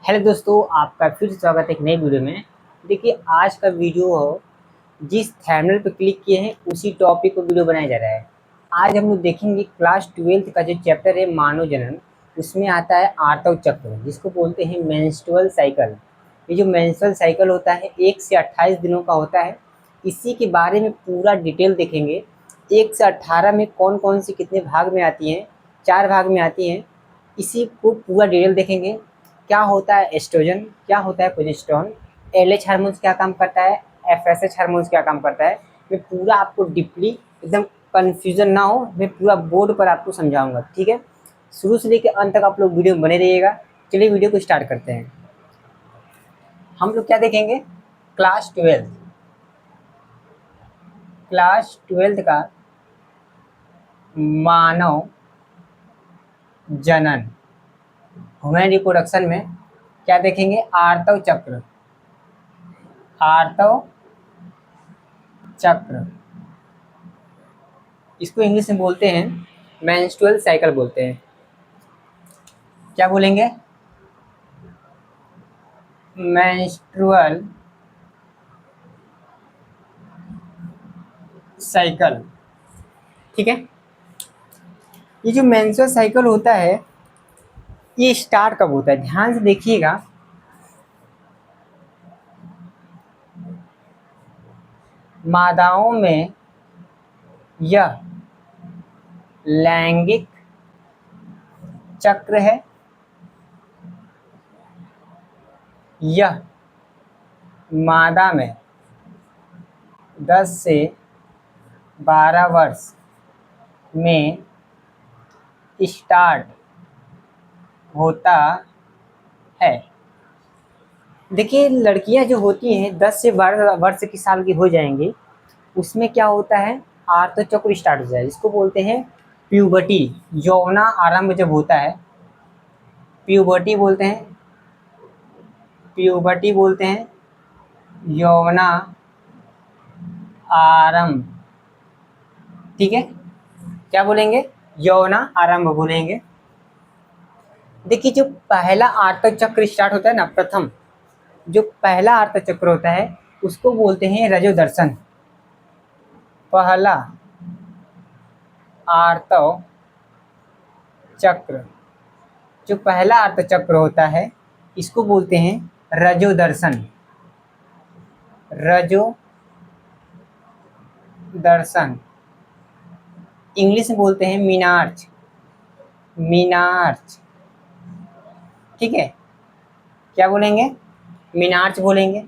Hello दोस्तों, आपका फिर से स्वागत है एक नई वीडियो में। देखिए, आज का वीडियो हो जिस थंबनेल पे क्लिक किए हैं उसी टॉपिक को वीडियो बनाया जा रहा है। आज हम लोग देखेंगे क्लास 12th का जो चैप्टर है मानव जनन, उसमें आता है आर्तव चक्र जिसको बोलते हैं मेंस्ट्रुअल साइकिल। ये जो मेंस्ट्रुअल साइकिल होता है 1 से 28 दिनों का होता है। इसी के बारे में पूरा डिटेल देखेंगे। 1 से 18 में कौन कौन सी कितने भाग में आती हैं, 4 भाग में आती हैं। इसी को पूरा डिटेल देखेंगे। क्या होता है एस्ट्रोजन, क्या होता है प्रोजेस्टेरोन, एलएच हार्मोन्स क्या काम करता है, एफएसएच हार्मोन्स क्या काम करता है। मैं पूरा आपको डीपली एकदम कंफ्यूजन ना हो, मैं पूरा बोर्ड पर आपको समझाऊंगा। ठीक है, शुरू से लेकर अंत तक आप लोग वीडियो में बने रहिएगा। चलिए वीडियो को स्टार्ट करते हैं। हम लोग क्या देखेंगे, क्लास 12 का मानव जनन ह्यूमन रिप्रोडक्शन में क्या देखेंगे, आर्तव चक्र। आर्तव चक्र इसको इंग्लिश में बोलते हैं मेंस्ट्रुअल साइकिल बोलते हैं। क्या बोलेंगे, मेंस्ट्रुअल साइकिल। ठीक है, ये जो मेंस्ट्रुअल साइकिल होता है ये स्टार्ट कब होता है, ध्यान से देखिएगा। मादाओं में यह लैंगिक चक्र है। यह मादा में 10 से 12 वर्ष में स्टार्ट होता है। देखिए, लड़कियां जो होती हैं 10 से 12 वर्ष की साल की हो जाएंगी, उसमें क्या होता है, आर्तव चक्र स्टार्ट हो जाए। इसको बोलते हैं प्यूबर्टी। यौवना आरंभ जब होता है, प्यूबर्टी बोलते हैं, प्यूबर्टी बोलते हैं, यौवना आरंभ। ठीक है, क्या बोलेंगे, यौवना आरंभ बोलेंगे। देखिए, जो पहला आर्तव चक्र स्टार्ट होता है ना, प्रथम जो पहला आर्तव चक्र होता है उसको बोलते हैं रजोदर्शन। पहला आर्तव चक्र, जो पहला आर्तव चक्र होता है इसको बोलते हैं रजोदर्शन। रजोदर्शन इंग्लिश में बोलते हैं मीनार्च। मीनार्च, ठीक है, क्या बोलेंगे, मीनार्च बोलेंगे।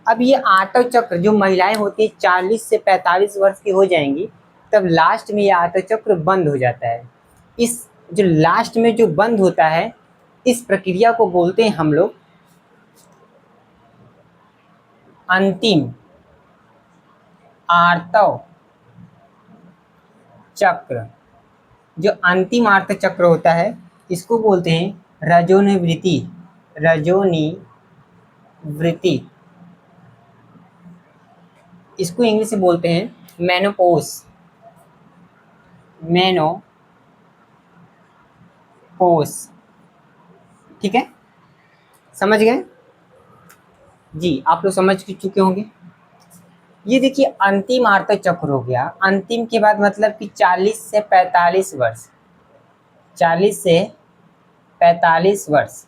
अब ये आर्तव चक्र जो महिलाएं होती है 40 से 45 वर्ष की हो जाएंगी, तब लास्ट में ये आर्तव चक्र बंद हो जाता है। इस जो लास्ट में जो बंद होता है, इस प्रक्रिया को बोलते हैं हम लोग अंतिम आर्तव चक्र। जो अंतिम आर्तव चक्र होता है इसको बोलते हैं रजोनिवृत्ति। रजोनिवृत्ति इसको इंग्लिश में बोलते हैं मेनोपॉज। मेनोपॉज, ठीक है, समझ गए जी, आप लोग समझ चुके होंगे। ये देखिए अंतिम आर्तव चक्र हो गया। अंतिम के बाद मतलब कि 40 से 45 वर्ष, 40 से 45 वर्ष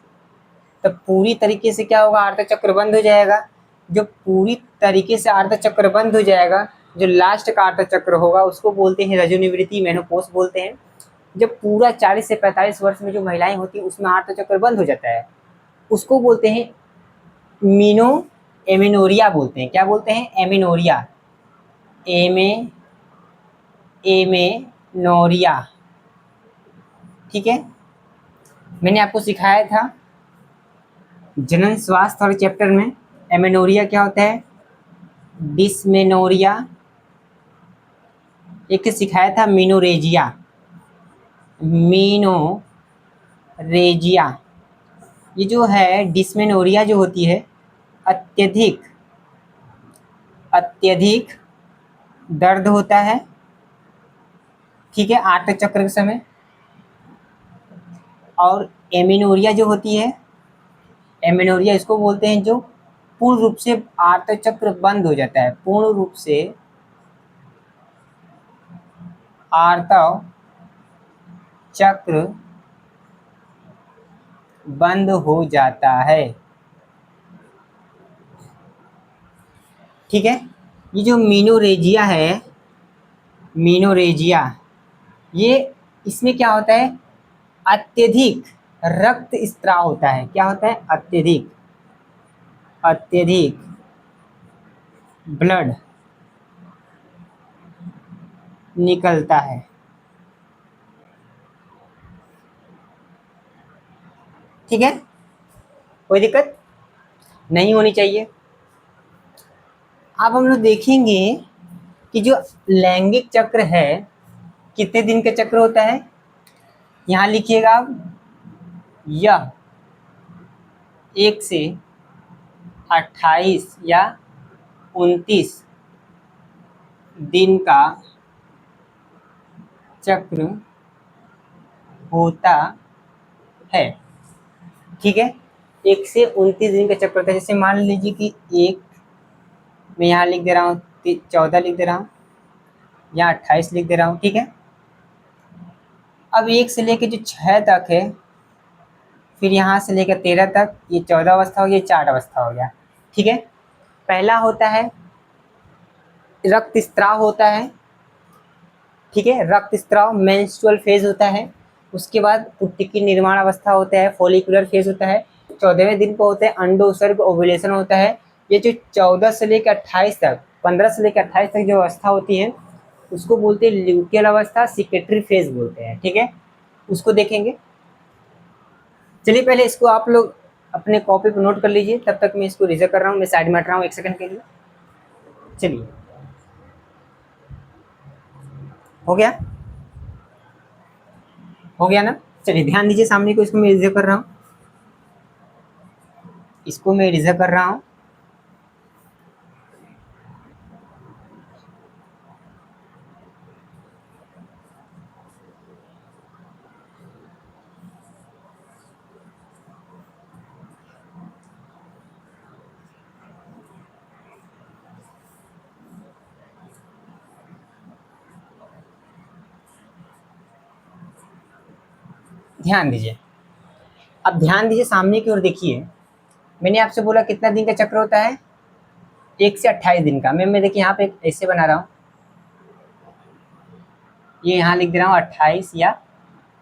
तब पूरी तरीके से क्या होगा, आर्तव चक्र बंद हो जाएगा। जो पूरी तरीके से आर्तव चक्र बंद हो जाएगा, जो लास्ट का आर्तव चक्र होगा उसको बोलते हैं रजोनिवृत्ति, मेनोपॉज बोलते हैं। जब पूरा 40 से 45 वर्ष में जो महिलाएं होती हैं उसमें आर्तव चक्र बंद हो जाता है, उसको बोलते हैं एमेनोरिया बोलते हैं। क्या बोलते हैं, एमेनोरिया। एमेनोरिया, ठीक है। मैंने आपको सिखाया था जनन स्वास्थ्य वाले चैप्टर में एमेनोरिया क्या होता है, डिस्मेनोरिया, एक सिखाया था मीनोरेजिया। मीनोरेजिया ये जो है, डिस्मेनोरिया जो होती है अत्यधिक दर्द होता है, ठीक है, आर्तव चक्र के समय। और एमेनोरिया जो होती है एमेनोरिया इसको बोलते हैं जो पूर्ण रूप से आर्त चक्र बंद हो जाता है, पूर्ण रूप से आर्तव चक्र बंद हो जाता है। ठीक है, ये जो मीनोरेजिया है, मीनोरेजिया, ये इसमें क्या होता है, अत्यधिक रक्त स्त्राव होता है। क्या होता है, अत्यधिक, अत्यधिक ब्लड निकलता है। ठीक है, कोई दिक्कत नहीं होनी चाहिए। अब हम लोग देखेंगे कि जो लैंगिक चक्र है कितने दिन का चक्र होता है। यहां लिखिएगा आप, यह 1 से 28 या 29 दिन का चक्र होता है। ठीक है, 1 से 29 दिन का चक्र होता है। जैसे मान लीजिए कि एक, मैं यहाँ लिख दे रहा हूँ 14 लिख दे रहा हूँ, यहाँ 28 लिख दे रहा हूँ। ठीक है, अब 1 से लेकर जो 6 तक है, फिर यहाँ से लेकर 13 तक, ये 14 अवस्था हो गया, 4 अवस्था हो गया। ठीक है, पहला होता है रक्त स्त्राव होता है। ठीक है, रक्त स्त्राव मेंस्ट्रुअल फेज होता है। उसके बाद पुट्टिकी निर्माण अवस्था होता है, फॉलिकुलर फेज होता है। 14वें दिन पर होता है अंडोत्सर्ग, ओव्यूलेशन होता है। ये जो 14 से लेकर 28 तक, 15 से लेकर 28 तक जो अवस्था होती है उसको बोलते हैं ल्यूटियल अवस्था, सिक्रेटरी फेज बोलते हैं। ठीक है, उसको देखेंगे। चलिए पहले इसको आप लोग अपने कॉपी पर नोट कर लीजिए, तब तक मैं इसको रिजर्व कर रहा हूँ, मैं साइड में हट रहा हूँ 1 सेकंड के लिए। चलिए, हो गया, हो गया ना। चलिए ध्यान दीजिए सामने को, इसको मैं रिजर्व कर रहा हूँ, इसको मैं रिजर्व कर रहा हूँ। ध्यान दीजिए, अब ध्यान दीजिए सामने की ओर देखिए। मैंने आपसे बोला कितना दिन का चक्र होता है, 1 से 28 दिन का। मैं देखिए यहाँ पे ऐसे बना रहा हूँ, ये यहाँ लिख दे रहा हूँ 28 या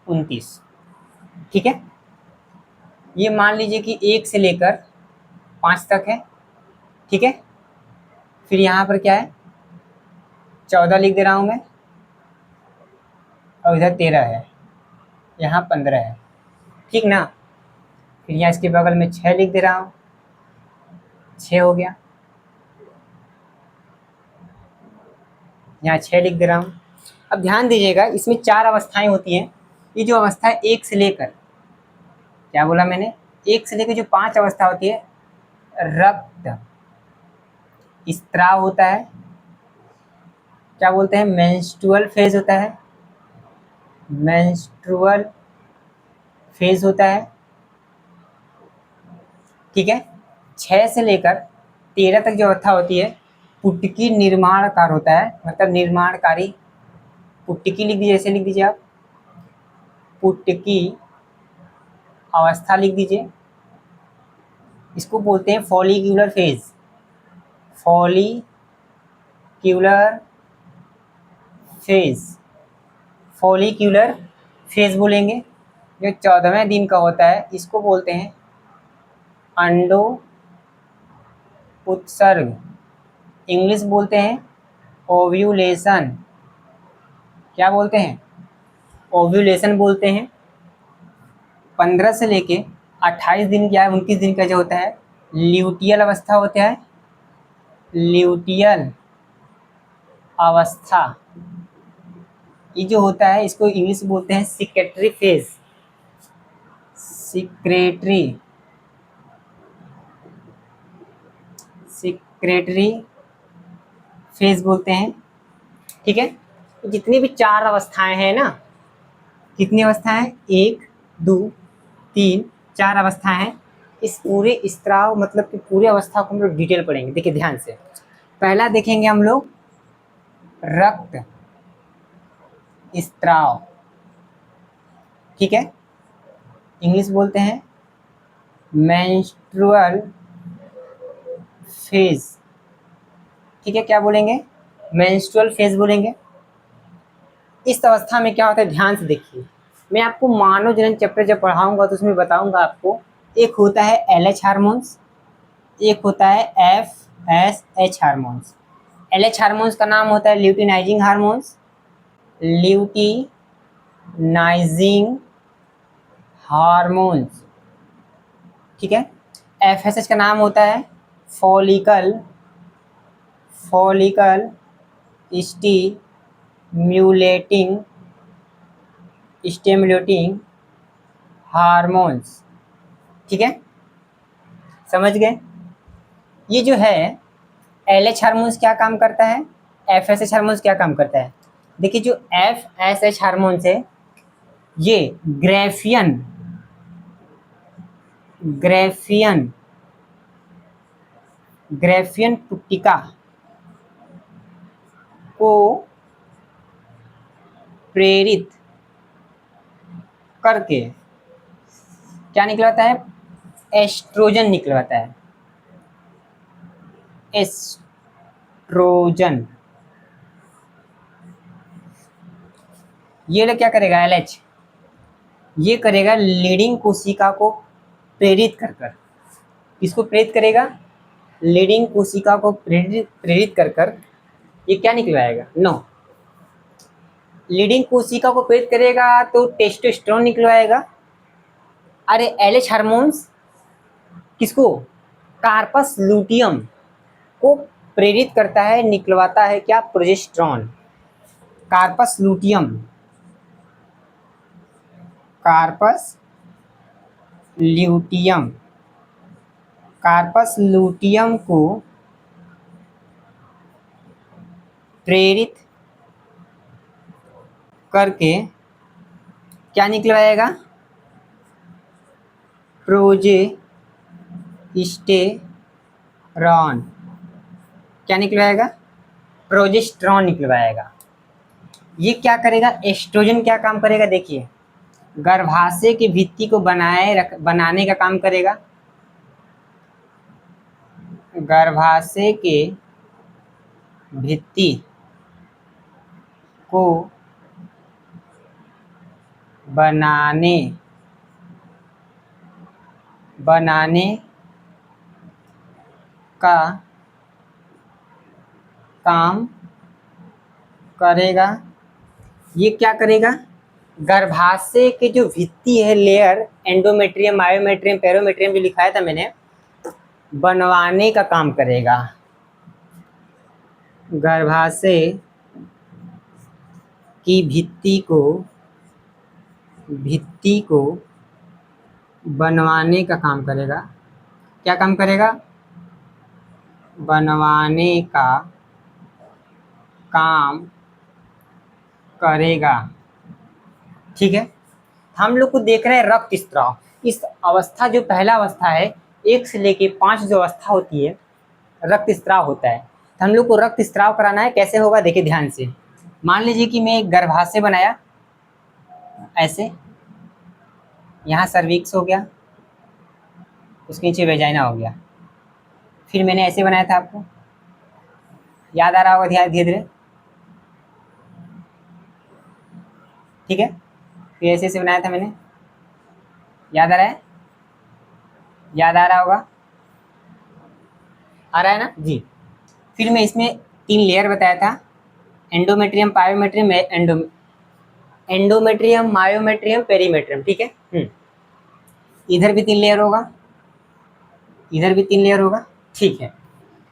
29। ठीक है, ये मान लीजिए कि 1 से लेकर 5 तक है। ठीक है, फिर यहाँ पर क्या है, 14 लिख दे रहा हूँ मैं, और इधर 13 है, यहाँ 15 है। ठीक ना, फिर यहाँ इसके बगल में 6 लिख दे रहा हूँ, 6 हो गया, यहाँ 6 लिख दे रहा हूँ। अब ध्यान दीजिएगा, इसमें 4 अवस्थाएं होती हैं। ये जो अवस्था है 1 से लेकर, क्या बोला मैंने, 1 से लेकर जो 5 अवस्था होती है, रक्त स्त्राव होता है, क्या बोलते हैं, मेंस्ट्रुअल फेज होता है, मेंस्ट्रुअल फेज होता है। ठीक है, 6 से लेकर 13 तक जो अवस्था होती है, पुट्टिकी निर्माणकार होता है, मतलब निर्माणकारी। पुट्टिकी लिख दीजिए, ऐसे लिख दीजिए आप, पुट्टिकी अवस्था लिख दीजिए। इसको बोलते हैं follicular phase, follicular phase, follicular phase बोलेंगे। जो 14वें दिन का होता है इसको बोलते हैं अंडो उत्सर्ग, इंग्लिश बोलते हैं ओव्यूलेशन। क्या बोलते हैं, ओव्यूलेशन बोलते हैं। 15 से लेके 28 दिन क्या है, 29 दिन का जो होता है ल्यूटियल अवस्था होता है, ल्यूटियल अवस्था। ये जो होता है इसको इंग्लिश बोलते हैं secretary phase, secretary, secretary phase बोलते हैं। ठीक है, तो जितनी भी 4 अवस्थाएं हैं ना, कितनी अवस्थाएं हैं, 1 2 3 4 अवस्थाएं हैं। इस पूरे स्त्राव मतलब कि पूरे अवस्था को हम लोग डिटेल पढ़ेंगे। देखिए ध्यान से, पहला देखेंगे हम लोग रक्त स्त्राव, ठीक है, इंग्लिश बोलते हैं मेंस्ट्रुअल फेज, ठीक है, क्या बोलेंगे, मेंस्ट्रुअल फेज बोलेंगे। इस अवस्था में क्या होता है, ध्यान से देखिए, मैं आपको मानव जनन चैप्टर जब पढ़ाऊंगा तो उसमें बताऊंगा आपको। एक होता है LH हार्मोन्स, एक होता है FSH हार्मोन्स। LH हार्मोन्स का नाम होता है ल्यूटिनाइजिंग हार्मोन्स, ल्यूटिनाइजिंग हार्मोन्स, ठीक है। FSH का नाम होता है follicle follicle stimulating stimulating hormones, ठीक है, समझ गए। ये जो है LH हार्मोन्स क्या काम करता है, FSH हार्मोन्स क्या काम करता है। देखिए जो FSH हार्मोन्स है ये ग्रेफियन ग्रेफियन ग्रेफियन पुट्टिका को प्रेरित करके क्या निकलवाता है, एस्ट्रोजन निकलवाता है, एस्ट्रोजन। ये लोग क्या करेगा, LH ये करेगा लीडिंग कोशिका को प्रेरित कर कर, किसको प्रेरित करेगा, लीडिंग कोशिका को प्रेरित कर कर ये क्या निकलवाएगा, नो, लीडिंग कोशिका को प्रेरित करेगा तो टेस्टोस्टेरोन निकलवाएगा। अरे LH हार्मोन्स किसको, कार्पस लूटियम को प्रेरित करता है, निकलवाता है क्या, progesterone. Corpus luteum corpus luteum corpus luteum को प्रेरित करके क्या निकलवाएगा, प्रोजेस्टेरॉन, क्या निकलवाएगा, प्रोजेस्टेरॉन निकलवाएगा। ये क्या करेगा, एस्ट्रोजन क्या काम करेगा, देखिए गर्भाशय की भित्ति को बनाने का काम करेगा, गर्भाशय के भित्ति को बनाने का काम करेगा। ये क्या करेगा, गर्भाशय के जो भित्ति है, लेयर, एंडोमेट्रियम, मायोमेट्रियम, पेरोमेट्रियम जो लिखाया था मैंने, बनवाने का काम करेगा। गर्भाशय की भित्ति को बनवाने का काम करेगा। क्या काम करेगा, बनवाने का काम करेगा, ठीक है। हम लोग को देख रहे हैं रक्त स्त्राव। इस अवस्था जो पहला अवस्था है, 1 से लेके 5 जो अवस्था होती है रक्त स्त्राव होता है। तो हम लोग को रक्त स्त्राव कराना है, कैसे होगा देखिए ध्यान से। मान लीजिए कि मैं एक गर्भाशय बनाया, ऐसे यहाँ सर्विक्स हो गया, उसके नीचे वेजाइना हो गया, फिर मैंने ऐसे बनाया था, आपको याद आ रहा होगा, धीरे धीरे, ठीक है, फिर ऐसे ऐसे बनाया था मैंने, याद आ रहा है, याद आ रहा होगा, आ रहा है ना जी। फिर मैं इसमें 3 लेयर बताया था, एंडोमेट्रियम, पायोमेट्रियम, एंडोमेट्रियम, मायोमेट्रियम, पेरीमेट्रियम, ठीक है। इधर भी 3 लेयर होगा, इधर भी 3 लेयर होगा, ठीक है।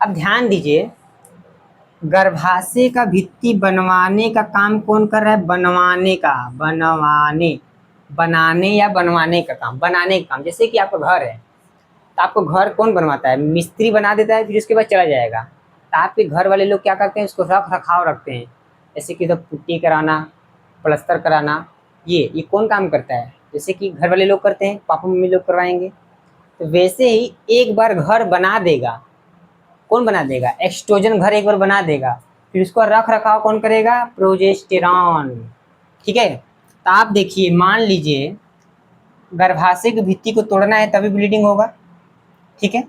अब ध्यान दीजिए, गर्भाशय का भित्ति बनवाने का काम कौन कर रहा है, बनाने या बनवाने का काम, बनाने का काम। जैसे कि आपका घर है, तो आपको घर कौन बनवाता है, मिस्त्री बना देता है, फिर उसके बाद चला जाएगा। तो आपके घर वाले लोग क्या करते हैं, उसको रख रखाव रखते हैं, जैसे कि तो पुट्टी कराना, प्लस्तर कराना, ये कौन काम करता है, जैसे कि घर वाले लोग करते हैं, पापा मम्मी लोग करवाएंगे। तो वैसे ही एक बार घर बना देगा, कौन बना देगा? एस्ट्रोजन घर एक बार बना देगा, फिर उसका रख रखाव कौन करेगा? प्रोजेस्टेरॉन। ठीक है, तो आप देखिए, मान लीजिए गर्भाशय की भित्ति को तोड़ना है तभी ब्लीडिंग होगा, ठीक है।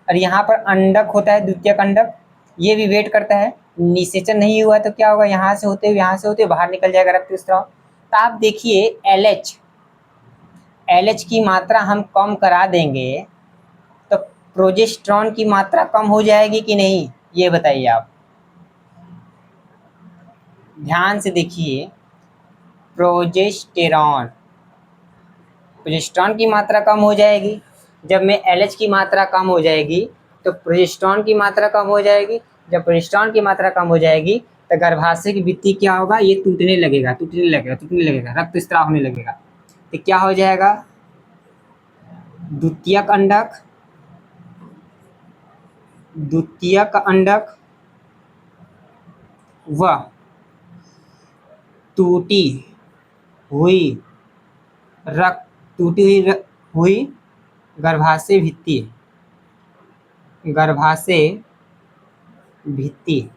और यहाँ पर अंडक होता है, द्वितीयक अंडक, ये भी वेट करता है, निषेचन नहीं हुआ तो क्या होगा? यहाँ से होते हुए बाहर निकल जाएगा रक्त स्राव। तो आप देखिए एलएच की मात्रा हम कम करा देंगे तो प्रोजेस्टेरॉन की मात्रा कम हो जाएगी कि नहीं, ये बताइए आप। ध्यान से देखिए, प्रोजेस्टेरॉन की मात्रा कम हो जाएगी। जब में एलएच की मात्रा कम हो जाएगी तो प्रोजेस्टेरॉन की मात्रा कम हो जाएगी। जब प्रोजेस्टेरॉन की मात्रा कम हो जाएगी तो गर्भाशय की भित्ति क्या होगा? ये टूटने लगेगा, रक्त स्राव होने लगेगा। तो क्या हो जाएगा? द्वितीयक अंडक व टूटी हुई गर्भाशय भित्ति,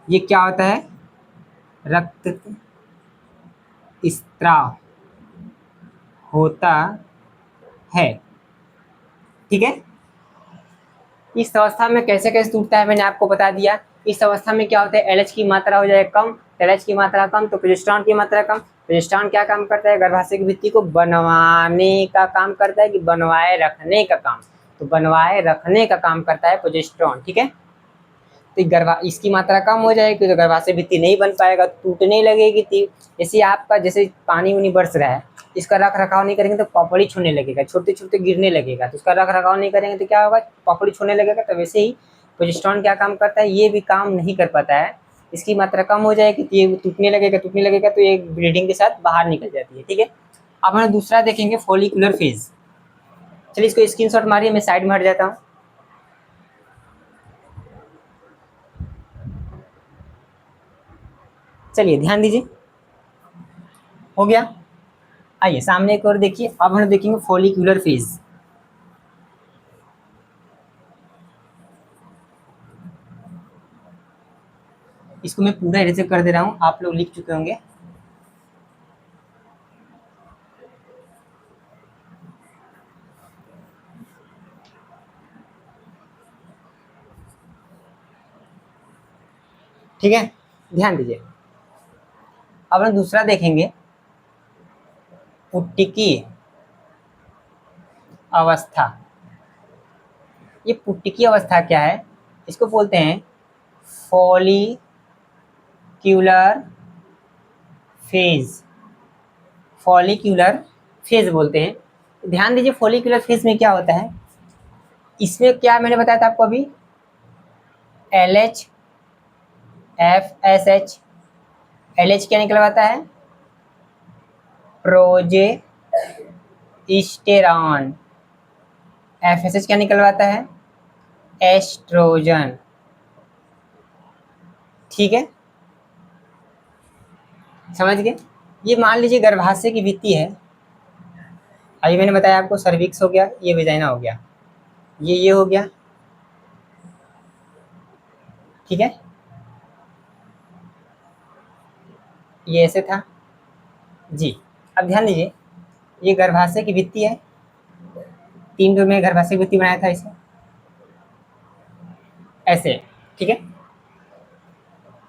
ये क्या होता है? रक्त स्राव होता है, ठीक है। इस अवस्था में कैसे कैसे टूटता है मैंने आपको बता दिया। इस अवस्था में क्या होता है? एलएच की मात्रा हो जाए कम, एलएच की मात्रा कम तो प्रोजेस्टेरॉन की मात्रा कम। प्रोजेस्टेरॉन क्या काम करता है? गर्भाशय की भित्ति को बनवाने का काम करता है कि बनवाए रखने का काम? तो बनवाए रखने का काम करता है प्रोजेस्टेरॉन, ठीक है। तो इसकी मात्रा कम हो जाएगी तो गर्भाशय भित्ति नहीं बन पाएगा, टूटने लगेगी। जैसे आपका जैसे पानी उनी बरस रहा है, इसका रख रखाव नहीं करेंगे तो पपड़ी छूने लगेगा, छोटे छोटे गिरने लगेगा। तो इसका रख रखाव नहीं करेंगे तो क्या होगा? पपड़ी छूने लगेगा। तो वैसे ही प्रोजेस्टेरॉन क्या काम करता है? ये भी काम नहीं कर पाता है, इसकी मात्रा कम हो जाएगी तो ये टूटने लगेगा तो ये ब्लीडिंग के साथ बाहर निकल जाती है, ठीक है। अब हम दूसरा देखेंगे, फॉलिकुलर फेज। चलिए इसको स्क्रीनशॉट मारिए, मैं साइड में हट जाता हूँ। चलिए ध्यान दीजिए, हो गया। आइए सामने एक और देखिए, अब हम देखेंगे फॉलिकुलर फेज। इसको मैं पूरा इरेज कर दे रहा हूं, आप लोग लिख चुके होंगे। ठीक है, ध्यान दीजिए। अब हम दूसरा देखेंगे, पुट्टिकी अवस्था। ये पुट्टिकी अवस्था क्या है? इसको बोलते हैं फॉलिक्यूलर फेज। फॉलिक्यूलर फेज बोलते हैं। ध्यान दीजिए, फॉलिक्यूलर फेज में क्या होता है? इसमें क्या मैंने बताया था आपको अभी? LH FSH। LH क्या निकलवाता है? प्रोजेस्टेरॉन। FSH क्या निकलवाता है? एस्ट्रोजन, ठीक है, समझ गए। ये मान लीजिए गर्भाशय की भित्ति है, अभी मैंने बताया आपको, सर्विक्स हो गया, ये वेजाइना हो गया, ये हो गया, ठीक है। ये ऐसे था जी। अब ध्यान दीजिए, ये गर्भाशय की भित्ति है, 3 में गर्भाशय की भित्ति बनाया था इसे ऐसे, ठीक है।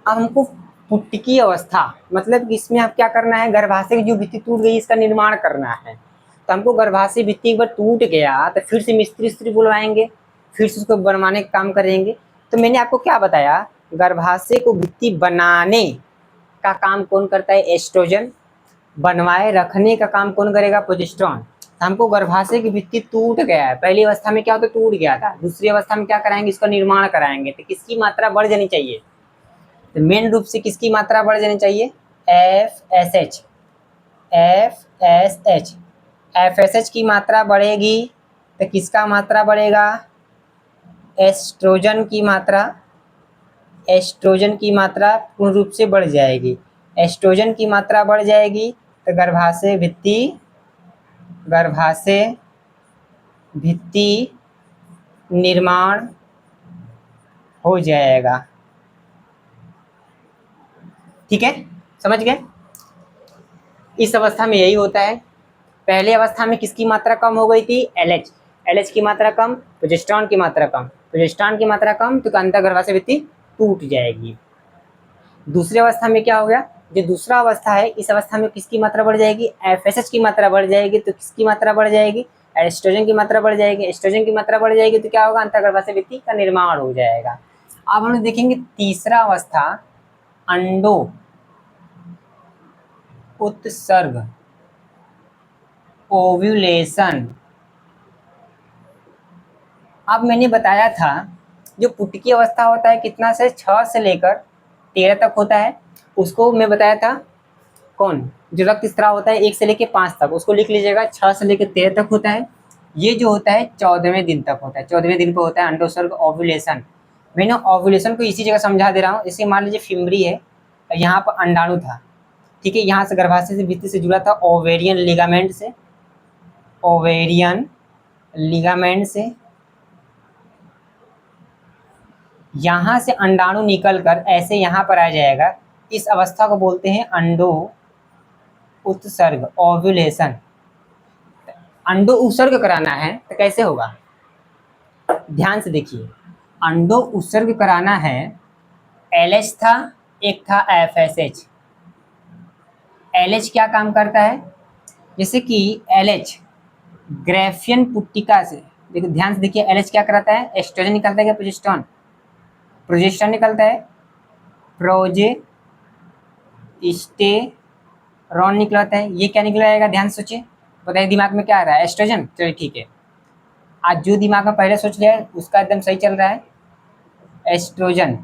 अब हमको पुट्टिकी अवस्था, मतलब कि इसमें आप क्या करना है? गर्भाशय की जो भित्ति टूट गई इसका निर्माण करना है। तो हमको गर्भाशय भित्ति एक बार टूट गया तो फिर से मिस्त्री बुलवाएंगे, फिर से उसको बनवाने का काम करेंगे। तो मैंने आपको क्या बताया? गर्भाशय को भित्ति बनाने का काम कौन करता है? एस्ट्रोजन। बनवाए रखने का काम कौन करेगा? प्रोजेस्टेरॉन। हमको गर्भाशय की भित्ति टूट गया है, पहली अवस्था में क्या होता? टूट गया था। दूसरी अवस्था में क्या कराएंगे? इसका निर्माण कराएंगे। तो किसकी मात्रा बढ़ जानी चाहिए? तो मेन रूप से किसकी मात्रा बढ़ जानी चाहिए? FSH। FSH की मात्रा बढ़ेगी तो किसका मात्रा बढ़ेगा? एस्ट्रोजन की मात्रा। एस्ट्रोजन की मात्रा पूर्ण रूप से बढ़ जाएगी। एस्ट्रोजन की मात्रा बढ़ जाएगी तो गर्भाशय भित्ति निर्माण हो जाएगा। ठीक है, समझ गए। इस अवस्था में यही होता है। पहले अवस्था में किसकी मात्रा कम हो गई थी? एलएच। एलएच की मात्रा कम, प्रोजेस्टेरॉन की मात्रा कम, प्रोजेस्टेरॉन की मात्रा कम तो अंतर्गर्भाशय भित्ति टूट जाएगी। दूसरी अवस्था में क्या हो गया? जो दूसरा अवस्था है, इस अवस्था में किसकी मात्रा बढ़ जाएगी? एफएसएच की मात्रा बढ़ जाएगी। तो किसकी मात्रा बढ़ जाएगी? एस्ट्रोजन की मात्रा बढ़ जाएगी। एस्ट्रोजन की मात्रा बढ़ जाएगी तो क्या होगा? अंतर्गर्भाशय भित्ति का निर्माण हो जाएगा। अब हम लोग देखेंगे तीसरा अवस्था, अंडो उत्सर्ग, ओव्यूलेशन। अब मैंने बताया था जो पुटकी अवस्था होता है कितना से 6 से लेकर 13 तक होता है, उसको मैं बताया था कौन, जो रक्त स्राव होता है 1 से लेकर 5 तक, उसको लिख लीजिएगा। 6 से लेकर 13 तक होता है। ये जो होता है 14वें दिन तक होता है। 14वें दिन पर होता है अंडोत्सर्ग, ओव्यूलेशन। मैंने ओव्यूलेशन को इसी जगह समझा दे रहा हूँ। जैसे मान लीजिए फिमरी है, यहाँ पर अंडाणु था, ठीक है, यहाँ से गर्भाशय से भित्ति से जुड़ा था ओवेरियन लिगामेंट से, ओवेरियन लिगामेंट से। यहाँ से अंडाणु निकलकर ऐसे यहाँ पर आ जाएगा। इस अवस्था को बोलते हैं अंडो उत्सर्ग, ओव्यूलेशन। अंडो उत्सर्ग कराना है तो कैसे होगा? ध्यान से देखिए, अंडो उत्सर्ग कराना है, एलएच था, एक था एफएसएच। एलएच क्या काम करता है? जैसे कि एलएच ग्रेफियन पुट्टिका से, देखो ध्यान से देखिए, एलएच क्या कराता है? एस्ट्रोजन निकलता है क्या? प्रोजेस्टेरॉन, प्रोजेस्टेरॉन निकलता है, प्रोजेस्टेरॉन निकलता है। ये क्या निकल आएगा? ध्यान से सोचिए, बताइए दिमाग में क्या आ रहा है? एस्ट्रोजन। चलिए ठीक है, आज जो दिमाग में पहले सोच लिया है उसका एकदम सही चल रहा है, एस्ट्रोजन।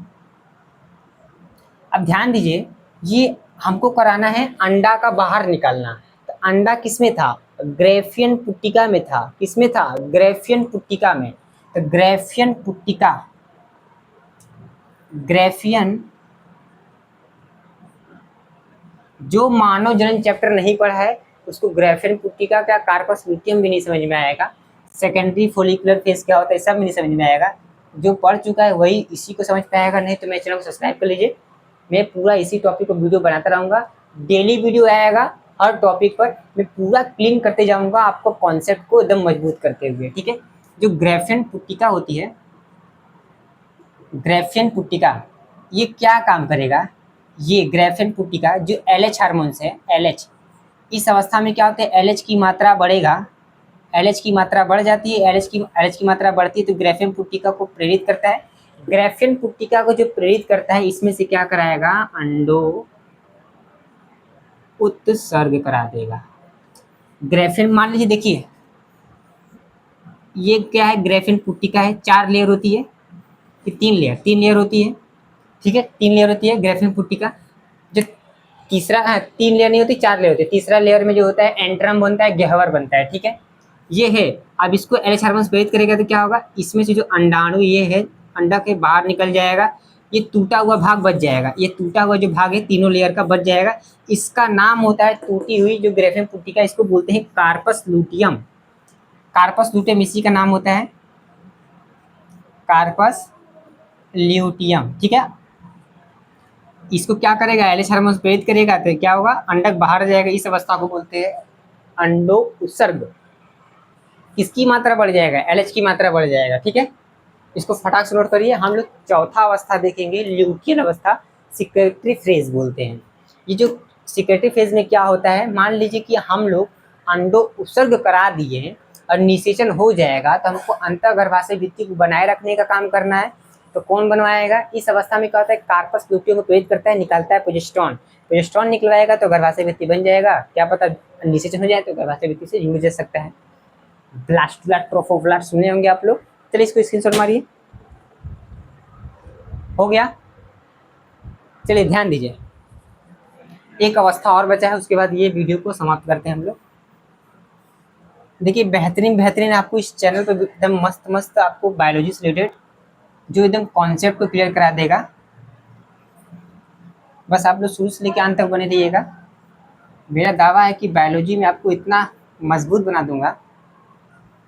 अब ध्यान दीजिए, ये हमको कराना है अंडा का बाहर निकालना। तो अंडा किसमें था? ग्रेफियन पुट्टिका में था। किसमें था? ग्रेफियन पुट्टिका में। तो ग्रेफियन पुट्टिका, ग्रेफियन, जो मानव जनन चैप्टर नहीं पढ़ा है उसको ग्रेफियन पुट्टिका क्या, कार्पस लुटियम भी नहीं समझ में आएगा। सेकेंडरी फोलिकुलर फेज क्या होता है सब नहीं समझ में आएगा। जो पढ़ चुका है वही इसी को समझ पाएगा, नहीं तो मेरे चैनल को सब्सक्राइब कर लीजिए। मैं पूरा इसी टॉपिक पर वीडियो बनाता रहूँगा। डेली वीडियो आएगा हर टॉपिक पर, मैं पूरा क्लीन करते जाऊँगा आपको कॉन्सेप्ट को एकदम मजबूत करते हुए। ठीक है, जो ग्रेफियन पुट्टिका होती है, ग्रेफियन पुट्टिका, ये क्या काम करेगा? ये ग्रेफियन पुट्टिका जो एलएच हार्मोन्स है, एलएच, इस अवस्था में क्या होता है? एलएच की मात्रा बढ़ेगा, एलएच की मात्रा बढ़ जाती है। एलएच की मात्रा बढ़ती है तो ग्रेफियन पुट्टिका को प्रेरित करता है। ग्रेफियन पुट्टिका को जो प्रेरित करता है इसमें से क्या कराएगा? अंडो उत्सर्ग करा देगा। ग्रेफियन मान लीजिए, देखिए ये क्या है? ग्रेफियन पुट्टिका है, 4 लेयर होती है कि 3 लेयर होती है। ठीक है, 3 लेयर होती है ग्रेफियन पुट्टिका। जो तीसरा, 3 लेयर नहीं होती, 4 लेयर होती है। तीसरा लेयर में जो होता है एंट्रम बनता है, गह्वर बनता है। ठीक है, ये है। अब इसको एलएच हार्मोन प्रेरित करेगा तो क्या होगा? इसमें से जो अंडाणु ये है, अंडा के बाहर निकल जाएगा। ये टूटा हुआ भाग बच जाएगा। ये टूटा हुआ जो भाग है तीनों लेयर का बच जाएगा। इसका नाम होता है, टूटी हुई जो ग्रेफियन पुट्टिका, इसको बोलते हैं कार्पस लूटियम। कार्पस लूटियम इसी का नाम होता है, कार्पस ल्यूटियम। ठीक है, इसको क्या करेगा? एलएच हार्मोन प्रेरित करेगा तो क्या होगा? अंडक बाहर जाएगा। इस अवस्था को बोलते हैं अंडो उत्सर्ग। किसकी मात्रा बढ़ जाएगा? एलएच की मात्रा बढ़ जाएगा। ठीक है, इसको फटाक से नोट करिए। हम लोग चौथा अवस्था देखेंगे, ल्यूटियन अवस्था, सिक्रेटरी फेज बोलते हैं। ये जो सिक्रेटरी फेज में क्या होता है, मान लीजिए कि हम लोग अंडो उत्सर्ग करा दिए और निषेचन हो जाएगा तो हमको अंतर्गर्भाशय भित्ति को बनाए रखने का काम करना है। तो कौन बनवाएगा? इस अवस्था में क्या होता है? कार्पस लूटियम को प्रेरित करता है, निकालता है प्रोजेस्टेरॉन। प्रोजेस्टेरॉन निकलवाएगा तो गर्भाशय भित्ति बन जाएगा। क्या पता निषेचन हो जाए तो गर्भाशय भित्ति से जुड़ जा सकता है। ब्लास्टोब्लास्ट, ट्रोफोब्लास्ट सुने होंगे आप लोग। चलिए इसको स्क्रीनशॉट मारिए। हो गया। चलिए ध्यान दीजिए, एक अवस्था और बचा है, उसके बाद ये वीडियो को समाप्त करते हैं हम लोग। देखिए बेहतरीन बेहतरीन आपको इस चैनल पर एकदम मस्त मस्त आपको बायोलॉजी से रिलेटेड जो एकदम कॉन्सेप्ट को क्लियर करा देगा। बस आप लोग शुरू से लेकर अंत तक बने रहिएगा। मेरा दावा है कि बायोलॉजी में आपको इतना मजबूत बना दूंगा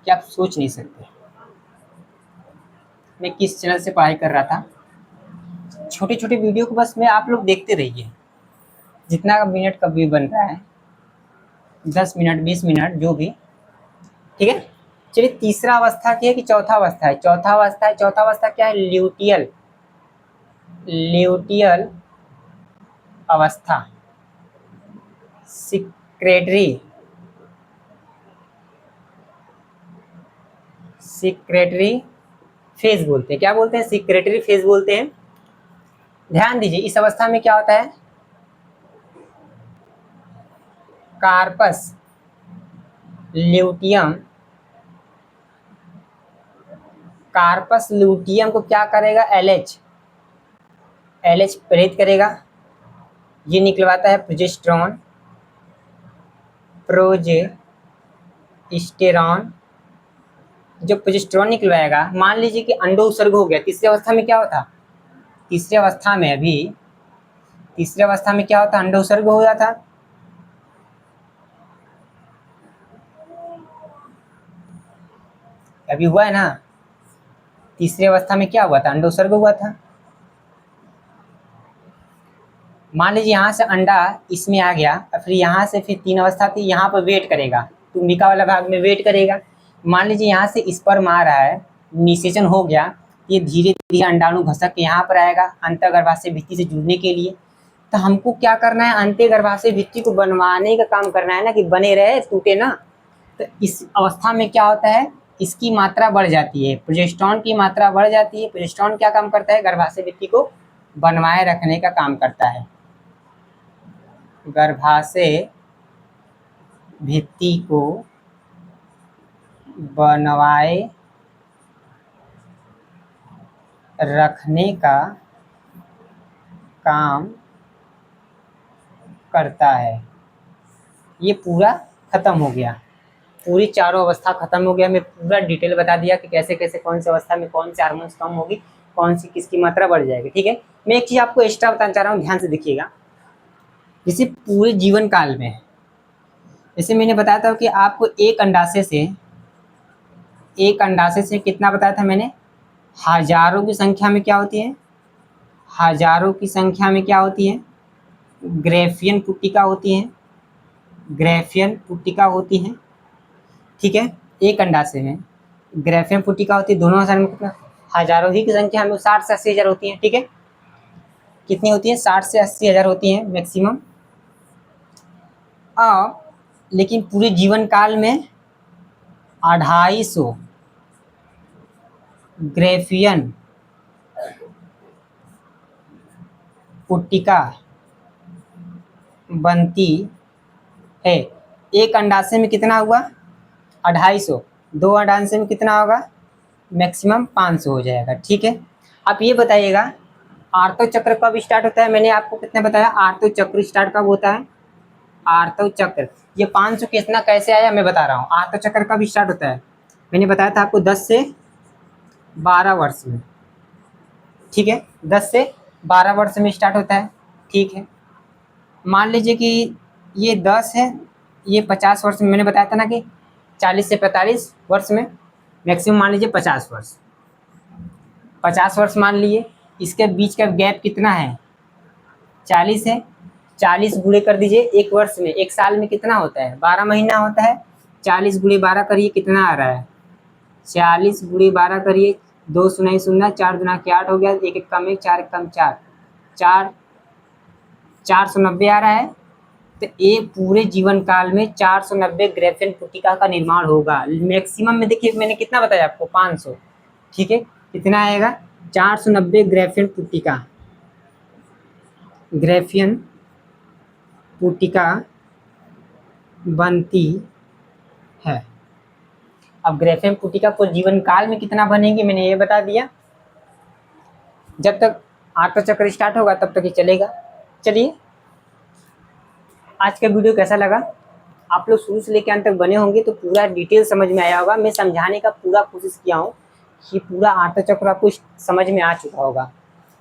कि आप सोच नहीं सकते। मैं किस चैनल से पढ़ाई कर रहा था, छोटे छोटे वीडियो को बस मैं आप लोग देखते रहिए, जितना मिनट का भी बन रहा है, 10 मिनट 20 मिनट जो भी, ठीक है। चलिए तीसरा अवस्था क्या है कि चौथा अवस्था है, चौथा अवस्था है, चौथा अवस्था क्या है, ल्यूटियल, ल्यूटियल अवस्था, सिक्रेटरी, सिक्रेटरी फेज बोलते हैं, क्या बोलते हैं, सिक्रेटरी फेज बोलते हैं। ध्यान दीजिए इस अवस्था में क्या होता है, कार्पस ल्यूटियम, कार्पस ल्यूटियम को क्या करेगा, एलएच, एलएच प्रेरित करेगा, ये निकलवाता है प्रोजेस्टेरॉन, प्रोजेस्टेरॉन, जो प्रोजेस्टेरॉन निकलवाएगा, मान लीजिए कि अंडो उत्सर्ग हो गया, तीसरी अवस्था में क्या होता, तीसरी अवस्था में अभी, तीसरी अवस्था में क्या होता, अंडो उत्सर्ग हो जाता, अभी हुआ है ना, तीसरी अवस्था में क्या हुआ था, अंडो उत्सर्ग हुआ था। मान लीजिए यहाँ से अंडा इसमें आ गया, और फिर यहाँ से फिर तीन अवस्था थी, यहाँ पर वेट करेगा, तुम्बिका वाला भाग में वेट करेगा। मान लीजिए यहाँ से स्पर्म आ रहा है, निषेचन हो गया, ये धीरे धीरे अंडाणु घसक के यहाँ पर आएगा अंतर्गर्भाशय भित्ति से जुड़ने के लिए। तो हमको क्या करना है, अंतर्गर्भाशय भित्ति को बनवाने का काम करना है ना, कि बने रहे, टूटे ना। तो इस अवस्था में क्या होता है, इसकी मात्रा बढ़ जाती है, प्रोजेस्टेरॉन की मात्रा बढ़ जाती है। प्रोजेस्टेरॉन क्या काम करता है, गर्भाशय भित्ति को बनवाए रखने का काम करता है, गर्भाशय भित्ति को बनवाए रखने का काम करता है। ये पूरा खत्म हो गया, पूरी चारों अवस्था खत्म हो गया। मैं पूरा डिटेल बता दिया कि कैसे कैसे कौन सी अवस्था में कौन से हार्मोन्स कम होगी, कौन सी किसकी मात्रा बढ़ जाएगी, ठीक है। मैं एक चीज़ आपको एक्स्ट्रा बताना चाह रहा हूँ, ध्यान से देखिएगा। जैसे पूरे जीवन काल में, जैसे मैंने बताया था कि आपको एक अंडाशय से, एक अंडाशय से कितना बताया था मैंने, हजारों की संख्या में क्या होती है, हजारों की संख्या में क्या होती है, ग्रेफियन पुट्टिका होती है, ग्रेफियन पुट्टिका होती है, ठीक है। एक अंडाशय में ग्रेफियन पुट्टिका होती है, दोनों हजार में कितना, हजारों ही की संख्या में 60 से 80 हज़ार होती है, ठीक है। कितनी होती है, 60 से 80 हज़ार होती है मैक्सिमम। लेकिन पूरे जीवन काल में 250 ग्रेफियन पुट्टिका बनती है। एक अंडाशय में कितना हुआ, 250, दो अंडाशय में कितना होगा, मैक्सिमम 500 हो जाएगा, ठीक है। आप ये बताइएगा आर्तव चक्र कब स्टार्ट होता है, मैंने आपको कितने बताया, आर्तव चक्र स्टार्ट कब होता है, आर्तव चक्र, ये 500 कितना कैसे आया मैं बता रहा हूँ। आर्तव चक्र कब स्टार्ट होता है, मैंने बताया था आपको 10 से 12 वर्ष में, ठीक है, 10 से 12 वर्ष में स्टार्ट होता है, ठीक है। मान लीजिए कि ये 10 है, ये 50 वर्ष में, मैंने बताया था ना कि 40 से 45 वर्ष में मैक्सिमम, मान लीजिए 50 वर्ष, 50 वर्ष मान लिए। इसके बीच का गैप कितना है, 40 है, 40 गुणे कर दीजिए एक वर्ष में, एक साल में कितना होता है, 12 महीना होता है। 40 गुणे 12 करिए, कितना आ रहा है, 40 गुणे 12 करिए, 2 शून्य शून्य, 4 दूना के 8 हो गया, एक एक कम एक, 4 एक कम 4, 490 आ रहा है। तो ये पूरे जीवन काल में 490 ग्रेफियन पुट्टिका का निर्माण होगा। मैक्सिमम में देखिए मैंने कितना बताया आपको, 500, ठीक है। कितना आएगा, 490 ग्रेफियन पुट्टिका, ग्रेफियन पुट्टिका बनती है। अब ग्रेफियन पुट्टिका को जीवन काल में कितना बनेगी मैंने ये बता दिया, जब तक आर्तव चक्र स्टार्ट होगा तब तक ये चलेगा। चलिए आज का वीडियो कैसा लगा, आप लोग शुरू से लेकर अंत तक बने होंगे तो पूरा डिटेल समझ में आया होगा। मैं समझाने का पूरा कोशिश किया हूँ कि पूरा आर्तव चक्र आपको समझ में आ चुका होगा।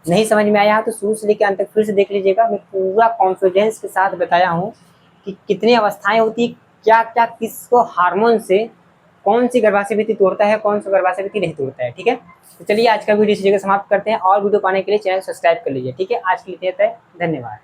नहीं समझ में आया तो शुरू से लेकर अंत तक फिर से देख लीजिएगा। मैं पूरा कॉन्फिडेंस के साथ बताया हूँ कि कितनी अवस्थाएं होती, क्या क्या किसको हार्मोन से कौन सी गर्भाशय भित्ति तोड़ता है, कौन सा गर्भाशय भित्ति नहीं तोड़ता है। ठीक है, तो चलिए आज का वीडियो इसी जगह समाप्त करते हैं, और वीडियो पाने के लिए चैनल सब्सक्राइब कर लीजिए। ठीक है, आज के लिए इतना ही, धन्यवाद।